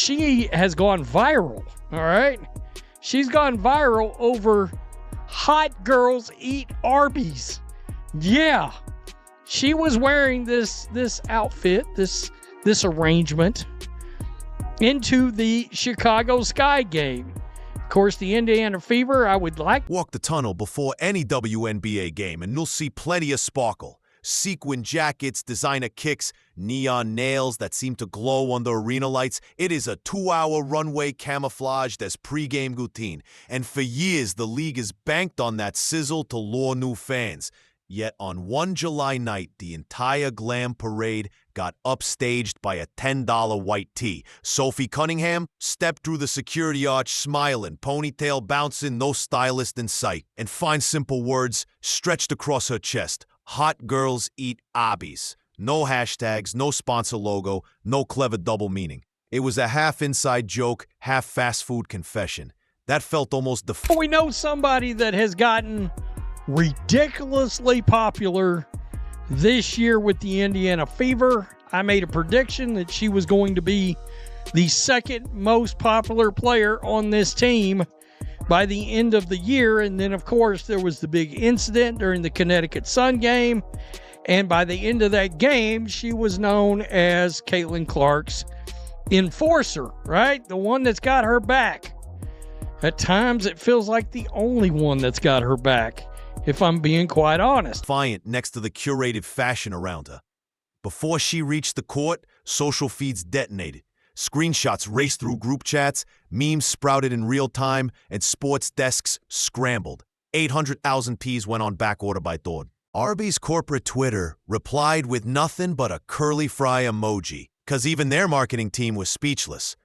she has gone viral, all right? She's gone viral over hot girls eat Arby's. Yeah. She was wearing this outfit, this arrangement into the Chicago Sky game. Of course, the Indiana Fever, I would like. Walk the tunnel before any WNBA game and you'll see plenty of sparkle. Sequin jackets, designer kicks, neon nails that seem to glow under arena lights. It is a 2-hour runway camouflaged as pregame routine. And for years, the league has banked on that sizzle to lure new fans. Yet on one July night, the entire glam parade got upstaged by a $10 white tee. Sophie Cunningham stepped through the security arch smiling, ponytail bouncing, no stylist in sight. And fine simple words stretched across her chest. Hot girls eat Arby's. No hashtags, no sponsor logo, no clever double meaning. It was a half inside joke, half fast food confession. That felt almost We know somebody that has gotten ridiculously popular this year with the Indiana Fever. I made a prediction that she was going to be the second most popular player on this team by the end of the year. And then, of course, there was the big incident during the Connecticut Sun game. And by the end of that game, she was known as Caitlin Clark's enforcer, right? The one that's got her back. At times, it feels like the only one that's got her back, if I'm being quite honest. Defiant next to the curated fashion around her. Before she reached the court, social feeds detonated. Screenshots raced through group chats, memes sprouted in real time, and sports desks scrambled. 800,000 Ps went on backorder by dawn. Arby's corporate Twitter replied with nothing but a curly fry emoji, cause even their marketing team was speechless.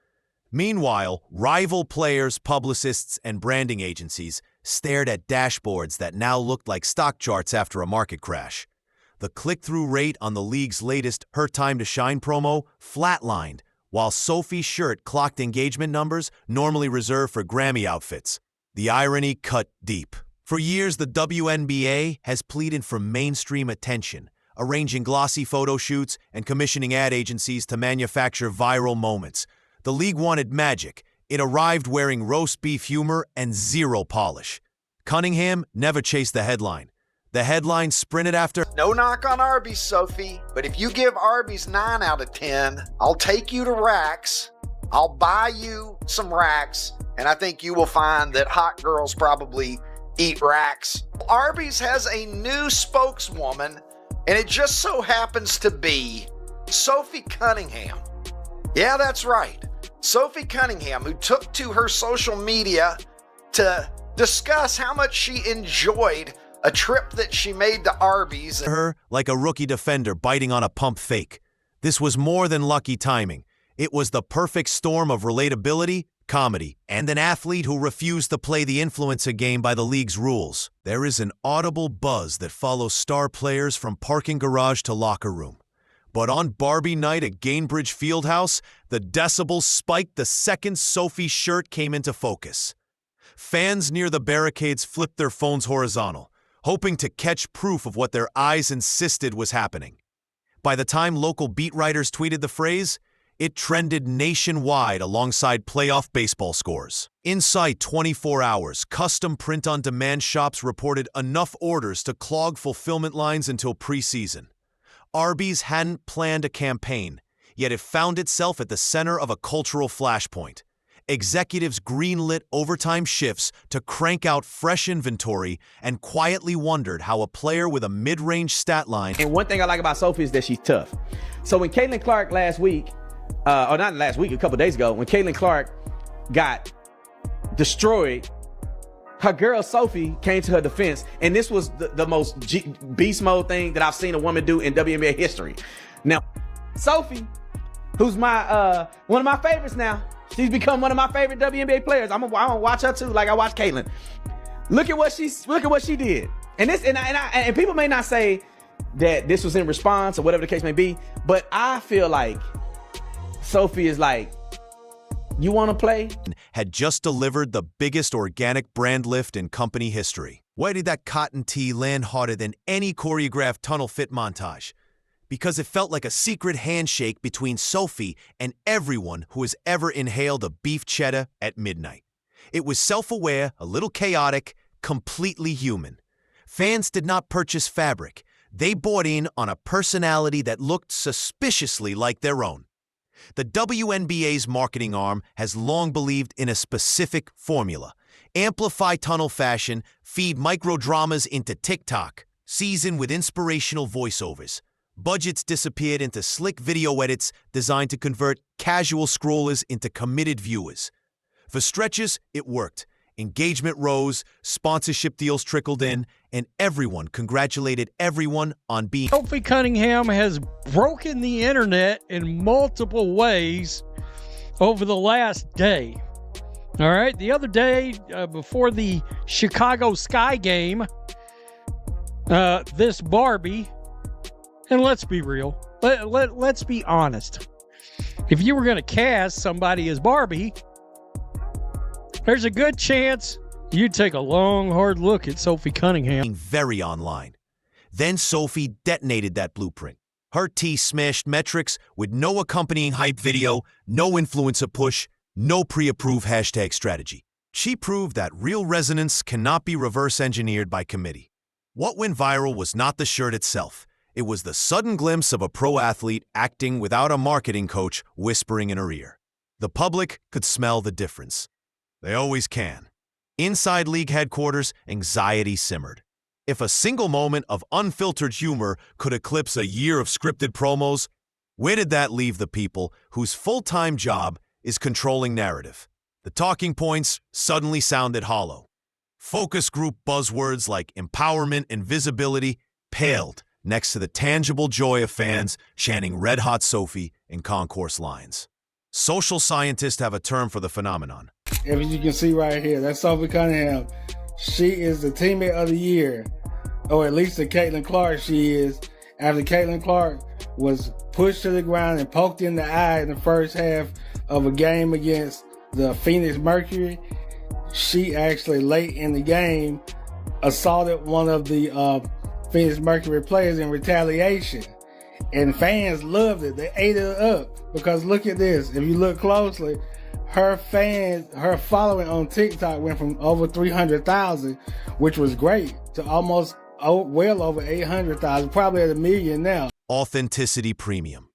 Meanwhile, rival players, publicists, and branding agencies stared at dashboards that now looked like stock charts after a market crash. The click-through rate on the league's latest Her Time to Shine promo flatlined, while Sophie's shirt clocked engagement numbers normally reserved for Grammy outfits. The irony cut deep. For years, the WNBA has pleaded for mainstream attention, arranging glossy photo shoots and commissioning ad agencies to manufacture viral moments. The league wanted magic. It arrived wearing roast beef humor and zero polish. Cunningham never chased the headline. The headline sprinted after. No knock on Arby's, Sophie, but if you give Arby's 9 out of 10, I'll take you to Racks. I'll buy you some Racks, and I think you will find that hot girls probably eat Racks. Arby's has a new spokeswoman, and it just so happens to be Sophie Cunningham. Yeah, that's right. Sophie Cunningham, who took to her social media to discuss how much she enjoyed a trip that she made to Arby's. Her like a rookie defender biting on a pump fake. This was more than lucky timing. It was the perfect storm of relatability, comedy, and an athlete who refused to play the influencer game by the league's rules. There is an audible buzz that follows star players from parking garage to locker room. But on Barbie night at Gainbridge Fieldhouse, the decibels spiked the second Sophie's shirt came into focus. Fans near the barricades flipped their phones horizontal, hoping to catch proof of what their eyes insisted was happening. By the time local beat writers tweeted the phrase, it trended nationwide alongside playoff baseball scores. Inside 24 hours, custom print-on-demand shops reported enough orders to clog fulfillment lines until preseason. Arby's hadn't planned a campaign, yet it found itself at the center of a cultural flashpoint. Executives greenlit overtime shifts to crank out fresh inventory and quietly wondered how a player with a mid-range stat line. And one thing I like about Sophie is that she's tough. So when Caitlin Clark last week, or not last week, a couple days ago, when Caitlin Clark got destroyed, her girl Sophie came to her defense, and this was the most beast mode thing that I've seen a woman do in WNBA history. Now, Sophie, who's my one of my favorites now, she's become one of my favorite WNBA players. I'm gonna watch her too, like I watch Caitlin. Look at what she did. And this, and people may not say that this was in response or whatever the case may be, but I feel like Sophie is like, you want to play? Had just delivered the biggest organic brand lift in company history. Why did that cotton tee land harder than any choreographed tunnel fit montage? because it felt like a secret handshake between Sophie and everyone who has ever inhaled a beef cheddar at midnight. It was self-aware, a little chaotic, completely human. Fans did not purchase fabric. They bought in on a personality that looked suspiciously like their own. The WNBA's marketing arm has long believed in a specific formula. Amplify tunnel fashion, feed micro-dramas into TikTok, season with inspirational voiceovers. Budgets disappeared into slick video edits designed to convert casual scrollers into committed viewers. For stretches, it worked. Engagement rose, sponsorship deals trickled in, and everyone congratulated everyone on being... Sophie Cunningham has broken the internet in multiple ways over the last day. All right, the other day, before the Chicago Sky game, this Barbie, and let's be real, let's be honest. If you were going to cast somebody as Barbie, there's a good chance you'd take a long, hard look at Sophie Cunningham. Very online. Then Sophie detonated that blueprint. Her tea smashed metrics with no accompanying hype video, no influencer push, no pre-approved hashtag strategy. She proved that real resonance cannot be reverse-engineered by committee. What went viral was not the shirt itself. It was the sudden glimpse of a pro athlete acting without a marketing coach whispering in her ear. The public could smell the difference. They always can. Inside league headquarters, anxiety simmered. If a single moment of unfiltered humor could eclipse a year of scripted promos, where did that leave the people whose full-time job is controlling narrative? The talking points suddenly sounded hollow. Focus group buzzwords like empowerment and visibility paled next to the tangible joy of fans chanting Red Hot Sophie in concourse lines. Social scientists have a term for the phenomenon. As you can see right here, that's Sophie Cunningham. She is the teammate of the year, or at least the Caitlin Clark she is. After Caitlin Clark was pushed to the ground and poked in the eye in the first half of a game against the Phoenix Mercury, she actually late in the game assaulted one of the Phoenix Mercury players in retaliation. And fans loved it. They ate it up because look at this. If you look closely, her following on TikTok went from over 300,000, which was great, to almost well over 800,000, probably at 1 million now. Authenticity premium.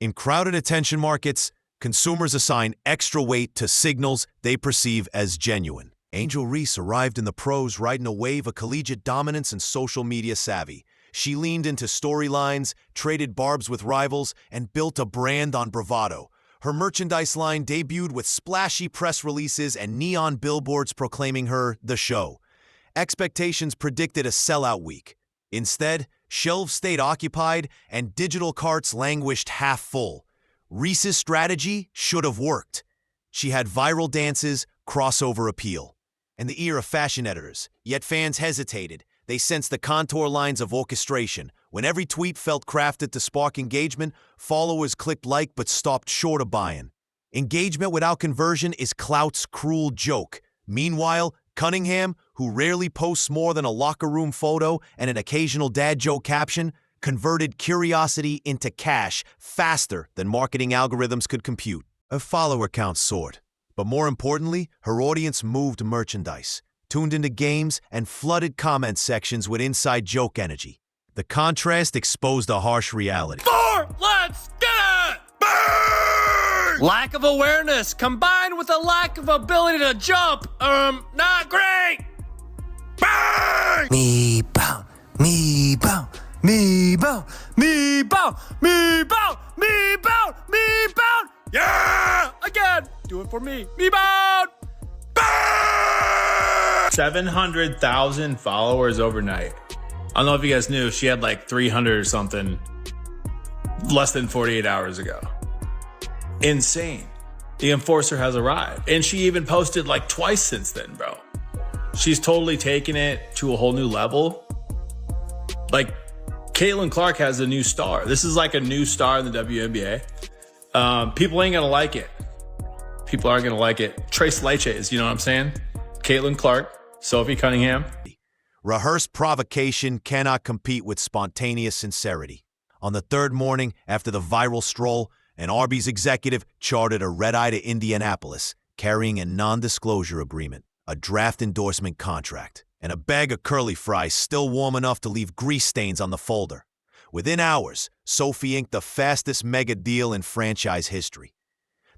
In crowded attention markets, consumers assign extra weight to signals they perceive as genuine. Angel Reese arrived in the pros riding a wave of collegiate dominance and social media savvy. She leaned into storylines, traded barbs with rivals, and built a brand on bravado. Her merchandise line debuted with splashy press releases and neon billboards proclaiming her the show. Expectations predicted a sellout week. Instead, shelves stayed occupied and digital carts languished half full. Reese's strategy should have worked. She had viral dances, crossover appeal, and the ear of fashion editors. Yet fans hesitated. They sensed the contour lines of orchestration. When every tweet felt crafted to spark engagement, followers clicked like but stopped short of buying. Engagement without conversion is clout's cruel joke. Meanwhile, Cunningham, who rarely posts more than a locker room photo and an occasional dad joke caption, converted curiosity into cash faster than marketing algorithms could compute. Her follower count soared, but more importantly, her audience moved merchandise, tuned into games, and flooded comment sections with inside joke energy. The contrast exposed a harsh reality. Let's get it! Burn! Lack of awareness combined with a lack of ability to jump, not great! Burn! Me bow, me bow, me bow, me bow, me bow, me bow, me bow. Yeah! Again! Do it for me. Me bound! Burn! 700,000 followers overnight. I don't know if you guys knew, she had like 300 or something less than 48 hours ago. Insane. The enforcer has arrived. And she even posted like twice since then, bro. She's totally taken it to a whole new level. Like, Caitlin Clark has a new star. This is like a new star in the WNBA. People ain't gonna like it. People aren't gonna like it. Trace Leches, you know what I'm saying? Caitlin Clark, Sophie Cunningham. Rehearsed provocation cannot compete with spontaneous sincerity. On the third morning after the viral stroll, an Arby's executive chartered a red-eye to Indianapolis, carrying a non-disclosure agreement, a draft endorsement contract, and a bag of curly fries still warm enough to leave grease stains on the folder. Within hours, Sophie inked the fastest mega deal in franchise history.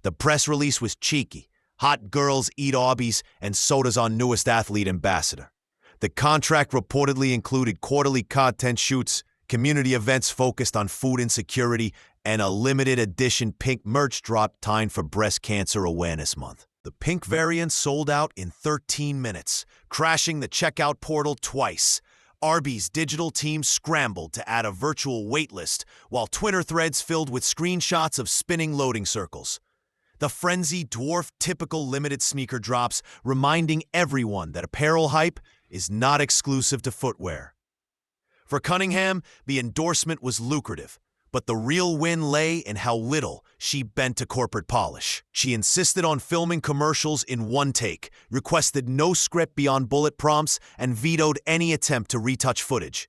The press release was cheeky. Hot girls eat Arby's and sodas on newest athlete ambassador. The contract reportedly included quarterly content shoots, community events focused on food insecurity, and a limited edition pink merch drop timed for Breast Cancer Awareness Month. The pink variant sold out in 13 minutes, crashing the checkout portal twice. Arby's digital team scrambled to add a virtual waitlist, while Twitter threads filled with screenshots of spinning loading circles. The frenzy dwarfed typical limited sneaker drops, reminding everyone that apparel hype is not exclusive to footwear. For Cunningham, the endorsement was lucrative, but the real win lay in how little she bent to corporate polish. She insisted on filming commercials in one take, requested no script beyond bullet prompts, and vetoed any attempt to retouch footage.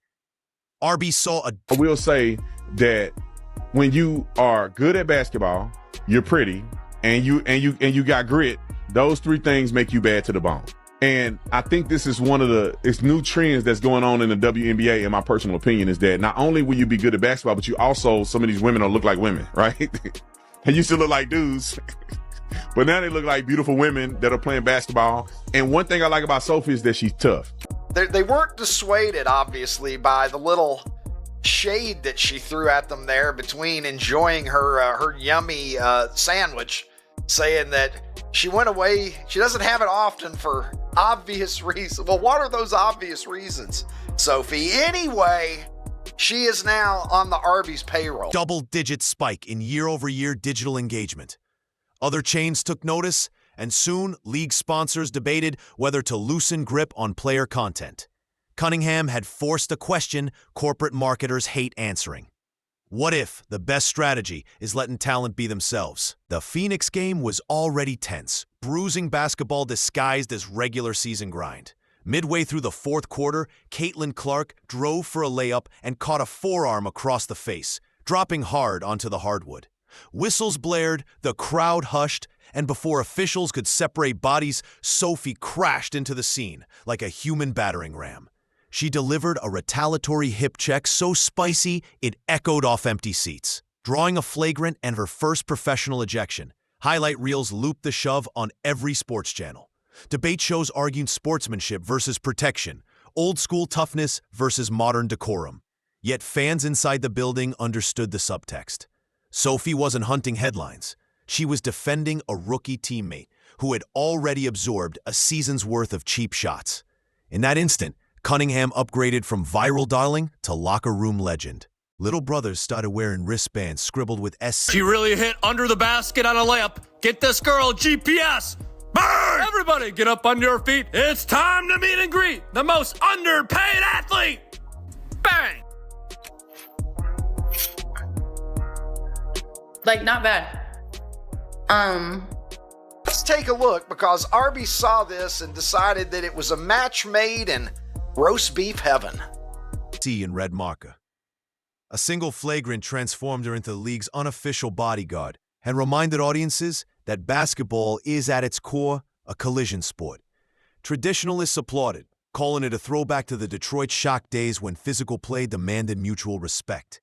Arby's saw I will say that when you are good at basketball, you're pretty, and you got grit, those three things make you bad to the bone. And I think this is one of it's new trends that's going on in the WNBA, in my personal opinion, is that not only will you be good at basketball, but you also, some of these women will look like women, right? They used to look like dudes, but now they look like beautiful women that are playing basketball. And one thing I like about Sophie is that she's tough. They weren't dissuaded, obviously, by the little shade that she threw at them there between enjoying her yummy sandwich, saying that she went away. She doesn't have it often for obvious reasons. Well, what are those obvious reasons, Sophie? Anyway, she is now on the Arby's payroll. Double-digit spike in year-over-year digital engagement. Other chains took notice, and soon league sponsors debated whether to loosen grip on player content. Cunningham had forced a question corporate marketers hate answering. What if the best strategy is letting talent be themselves? The Phoenix game was already tense, bruising basketball disguised as regular season grind. Midway through the fourth quarter, Caitlin Clark drove for a layup and caught a forearm across the face, dropping hard onto the hardwood. Whistles blared, the crowd hushed, and before officials could separate bodies, Sophie crashed into the scene like a human battering ram. She delivered a retaliatory hip check so spicy it echoed off empty seats, drawing a flagrant and her first professional ejection. Highlight reels looped the shove on every sports channel. Debate shows argued sportsmanship versus protection, old school toughness versus modern decorum. Yet fans inside the building understood the subtext. Sophie wasn't hunting headlines. She was defending a rookie teammate who had already absorbed a season's worth of cheap shots. In that instant, Cunningham upgraded from viral darling to locker room legend. Little brothers started wearing wristbands scribbled with S. She really hit under the basket on a layup. Get this girl GPS. Burn! Everybody get up on your feet. It's time to meet and greet the most underpaid athlete. Bang! Like, not bad. Let's take a look, because Arby's saw this and decided that it was a match made in roast beef heaven. C in red marker. A single flagrant transformed her into the league's unofficial bodyguard and reminded audiences that basketball is at its core a collision sport. Traditionalists applauded, calling it a throwback to the Detroit Shock days when physical play demanded mutual respect.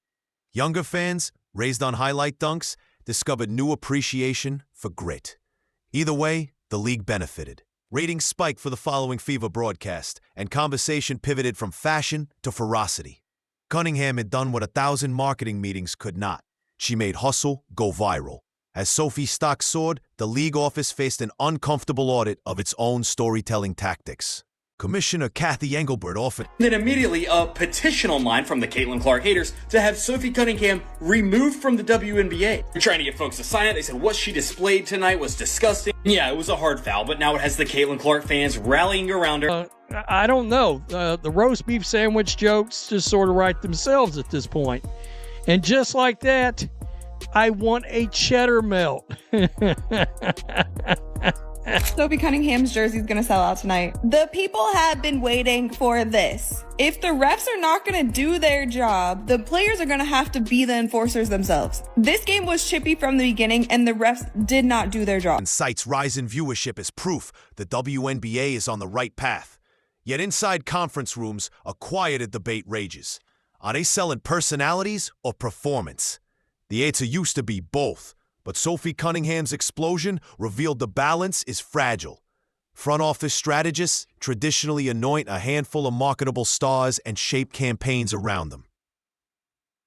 Younger fans, raised on highlight dunks, discovered new appreciation for grit. Either way, the league benefited. Ratings spiked for the following FIBA broadcast, and conversation pivoted from fashion to ferocity. Cunningham had done what 1,000 marketing meetings could not. She made hustle go viral. As Sophie's stock soared, the league office faced an uncomfortable audit of its own storytelling tactics. Commissioner Kathy Engelbert offered. Then immediately a petition online from the Caitlin Clark haters to have Sophie Cunningham removed from the WNBA. They're trying to get folks to sign it. They said what she displayed tonight was disgusting. Yeah, it was a hard foul, but now it has the Caitlin Clark fans rallying around her. I don't know. The roast beef sandwich jokes just sort of write themselves at this point. And just like that, I want a cheddar melt. Sophie Cunningham's jersey is going to sell out tonight. The people have been waiting for this. If the refs are not going to do their job, the players are going to have to be the enforcers themselves. This game was chippy from the beginning, and the refs did not do their job. And cites rise in viewership as proof the WNBA is on the right path. Yet inside conference rooms, a quieted debate rages. Are they selling personalities or performance? The answer used to be both, but Sophie Cunningham's explosion revealed the balance is fragile. Front office strategists traditionally anoint a handful of marketable stars and shape campaigns around them.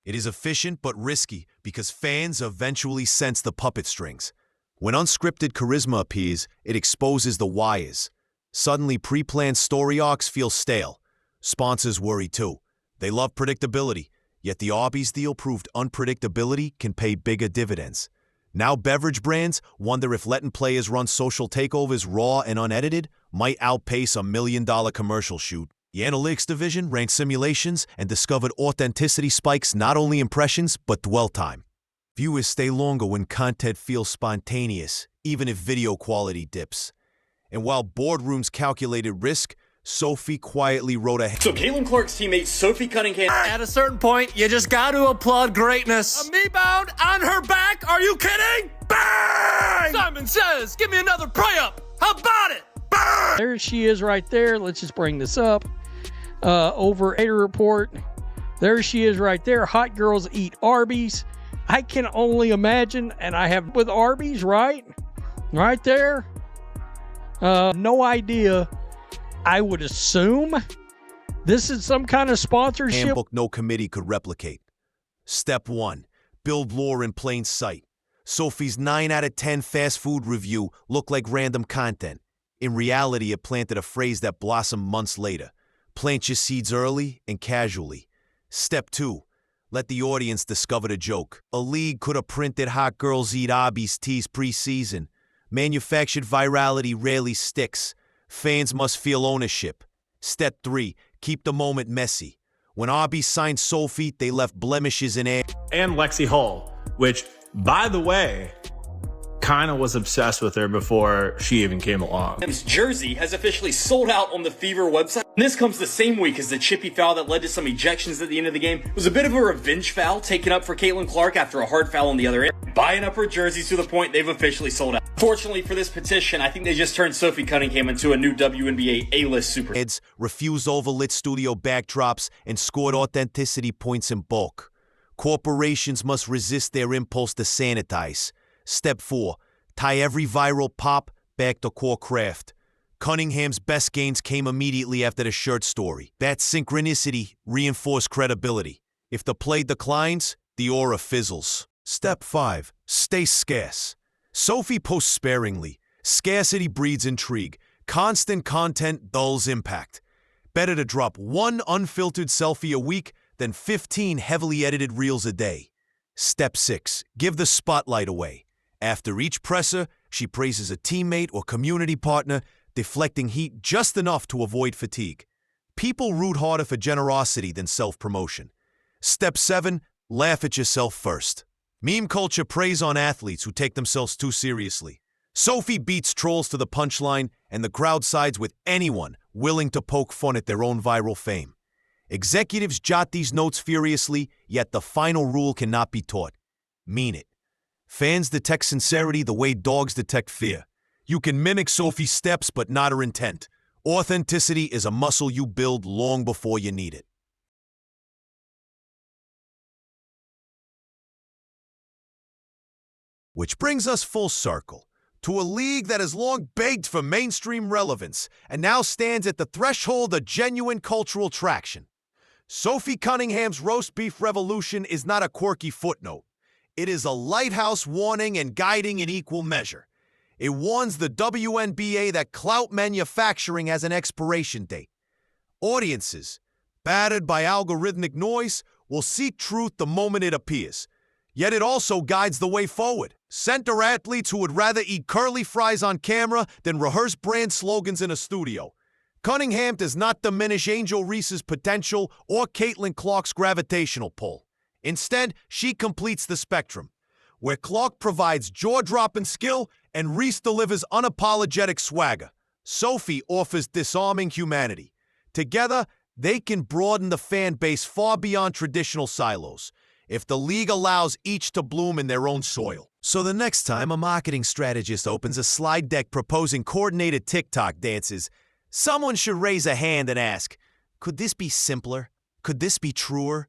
It is efficient but risky because fans eventually sense the puppet strings. When unscripted charisma appears, it exposes the wires. Suddenly, pre-planned story arcs feel stale. Sponsors worry too. They love predictability, yet the Arby's deal proved unpredictability can pay bigger dividends. Now beverage brands wonder if letting players run social takeovers raw and unedited might outpace $1 million commercial shoot. The analytics division ran simulations and discovered authenticity spikes not only impressions but dwell time. Viewers stay longer when content feels spontaneous, even if video quality dips. And while boardrooms calculated risk, Sophie quietly wrote a... So Caitlin Clark's teammate Sophie Cunningham... At a certain point, you just got to applaud greatness. A me-bound on her back? Are you kidding? Bang! Simon says, give me another pray-up. How about it? Bang! There she is right there. Let's just bring this up. Over Hater Report. There she is right there. Hot girls eat Arby's. I can only imagine, and I have with Arby's, right? Right there. No idea. I would assume this is some kind of sponsorship. Handbook no committee could replicate. Step 1. Build lore in plain sight. Sophie's 9 out of 10 fast food review looked like random content. In reality, it planted a phrase that blossomed months later. Plant your seeds early and casually. Step 2. Let the audience discover the joke. A league could have printed Hot Girls Eat Arby's tees preseason. Manufactured virality rarely sticks. Fans must feel ownership. Step 3. Keep the moment messy. When Arby's signed Sophie, they left blemishes in air. And Lexi Hull, which, by the way, kind of was obsessed with her before she even came along. His jersey has officially sold out on the Fever website. And this comes the same week as the chippy foul that led to some ejections at the end of the game. It was a bit of a revenge foul taken up for Caitlin Clark after a hard foul on the other end. Buying up her jerseys to the point they've officially sold out. Fortunately for this petition, I think they just turned Sophie Cunningham into a new WNBA A-list super. Heads refused overlit studio backdrops and scored authenticity points in bulk. Corporations must resist their impulse to sanitize. Step 4. Tie every viral pop back to core craft. Cunningham's best gains came immediately after the shirt story. That synchronicity reinforced credibility. If the play declines, the aura fizzles. Step 5. Stay scarce. Sophie posts sparingly. Scarcity breeds intrigue. Constant content dulls impact. Better to drop one unfiltered selfie a week than 15 heavily edited reels a day. Step 6. Give the spotlight away. After each presser, she praises a teammate or community partner, deflecting heat just enough to avoid fatigue. People root harder for generosity than self-promotion. Step 7. Laugh at yourself first. Meme culture preys on athletes who take themselves too seriously. Sophie beats trolls to the punchline, and the crowd sides with anyone willing to poke fun at their own viral fame. Executives jot these notes furiously, yet the final rule cannot be taught. Mean it. Fans detect sincerity the way dogs detect fear. You can mimic Sophie's steps, but not her intent. Authenticity is a muscle you build long before you need it. Which brings us full circle to a league that has long begged for mainstream relevance and now stands at the threshold of genuine cultural traction. Sophie Cunningham's roast beef revolution is not a quirky footnote. It is a lighthouse warning and guiding in equal measure. It warns the WNBA that clout manufacturing has an expiration date. Audiences, battered by algorithmic noise, will seek truth the moment it appears. Yet it also guides the way forward. Center athletes who would rather eat curly fries on camera than rehearse brand slogans in a studio. Cunningham does not diminish Angel Reese's potential or Caitlin Clark's gravitational pull. Instead, she completes the spectrum. Where Clark provides jaw-dropping skill, and Reese delivers unapologetic swagger. Sophie offers disarming humanity. Together, they can broaden the fan base far beyond traditional silos, if the league allows each to bloom in their own soil. So the next time a marketing strategist opens a slide deck proposing coordinated TikTok dances, someone should raise a hand and ask, could this be simpler? Could this be truer?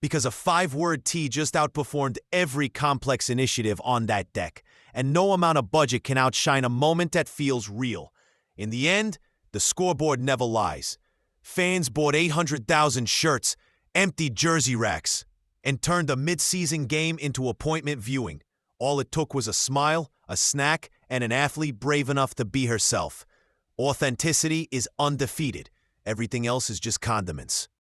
Because a 5-word tee just outperformed every complex initiative on that deck, and no amount of budget can outshine a moment that feels real. In the end, the scoreboard never lies. Fans bought 800,000 shirts, emptied jersey racks, and turned a mid-season game into appointment viewing. All it took was a smile, a snack, and an athlete brave enough to be herself. Authenticity is undefeated. Everything else is just condiments.